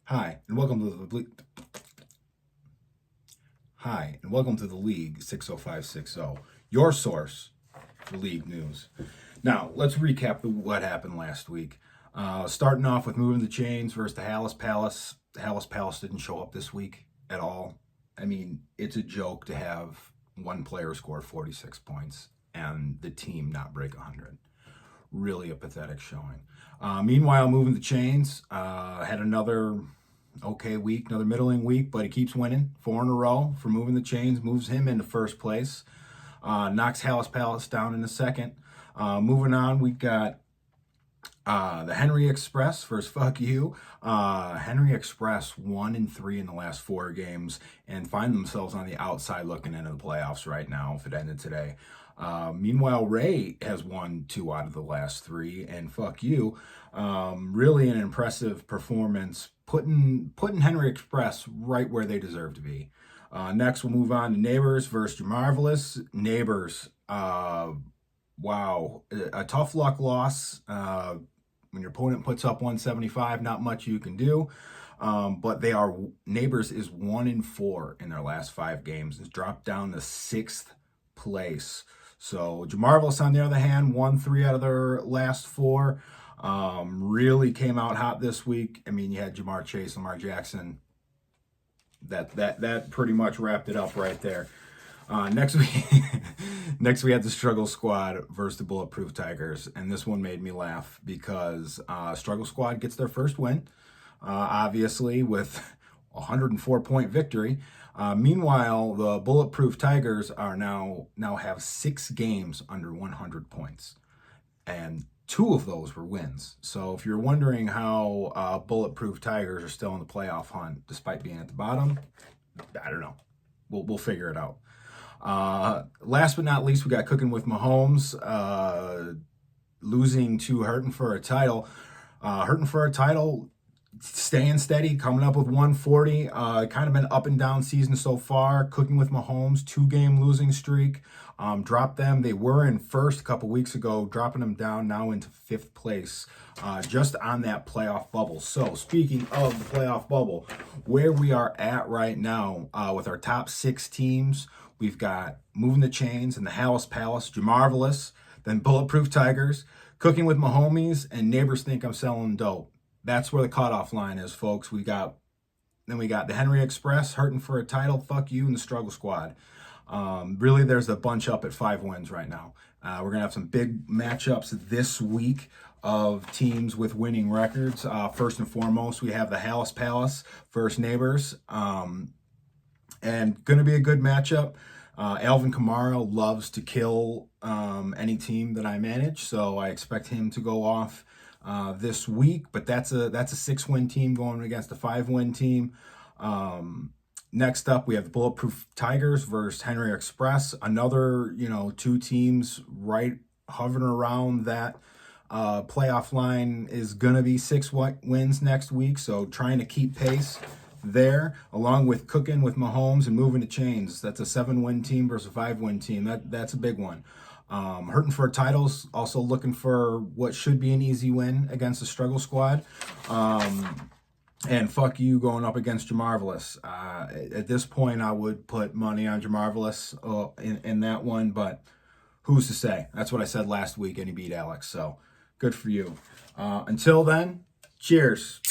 Hi, and welcome to the Hi, and welcome to the League 60560, your source for league news. Now, let's recap what happened last week. Starting off with moving the chains versus the Hallis Palace. The Hallis Palace didn't show up this week at all. I mean, it's a joke to have one player score 46 points and the team not break 100. Really a pathetic showing. Meanwhile, moving the chains had another okay week, another middling week, but he keeps winning 4 in a row for moving the chains, moves him into first place, knocks Hallis Palace down in the second. Moving on, we got the Henry Express versus Fuck You. Henry Express 1-3 in the last 4 games and find themselves on the outside looking into the playoffs right now if it ended today. Meanwhile, Ray has won 2 out of the last 3, and Fuck You, really an impressive performance, putting Henry Express right where they deserve to be. Next, we'll move on to Neighbors versus Jamarvelous. Neighbors, wow, a tough luck loss. When your opponent puts up 175, not much you can do. But Neighbors is 1-4 in their last 5 games. It's dropped down to 6th place. So Jamarvelous, on the other hand, won 3 out of their last 4. Really came out hot this week. I mean, you had Jamar Chase, Lamar Jackson. That pretty much wrapped it up right there. Next we had the Struggle Squad versus the Bulletproof Tigers, and this one made me laugh because Struggle Squad gets their first win, obviously with a 104-point victory. Meanwhile, the Bulletproof Tigers are now have 6 games under 100 points, and 2 of those were wins. So if you're wondering how Bulletproof Tigers are still in the playoff hunt despite being at the bottom, I don't know. We'll figure it out. Last but not least, we got Cooking with Mahomes, losing to Hurting for a Title. Hurting for a Title, staying steady, coming up with 140. Kind of been up and down season so far. Cooking with Mahomes, 2-game losing streak. Dropped them. They were in first a couple weeks ago, dropping them down now into 5th place, just on that playoff bubble. So speaking of the playoff bubble, where we are at right now with our top 6 teams, we've got Moving the Chains and the Hallis Palace, Jamarvelous, then Bulletproof Tigers, Cooking with Mahomes, and Neighbors Think I'm Selling Dope. That's where the cutoff line is, folks. We got the Henry Express, Hurting for a Title, Fuck You, and the Struggle Squad. Really, there's a bunch up at 5 wins right now. We're going to have some big matchups this week of teams with winning records. First and foremost, we have the Hallis Palace versus Neighbors. And going to be a good matchup. Alvin Kamara loves to kill any team that I manage, so I expect him to go off this week. But that's a 6-win team going against a 5-win team. Next up, we have the Bulletproof Tigers versus Henry Express. Another, 2 teams right hovering around that playoff line is going to be 6 wins next week. So trying to keep pace there, along with Cooking with Mahomes and Moving the Chains. That's a 7-win team versus a 5-win team. That's a big one. Hurting for Titles, also looking for what should be an easy win against the Struggle Squad. And Fuck You going up against Jamarvelous. At this point, I would put money on Jamarvelous in that one, but who's to say? That's what I said last week, and he beat Alex, so good for you. Until then, cheers.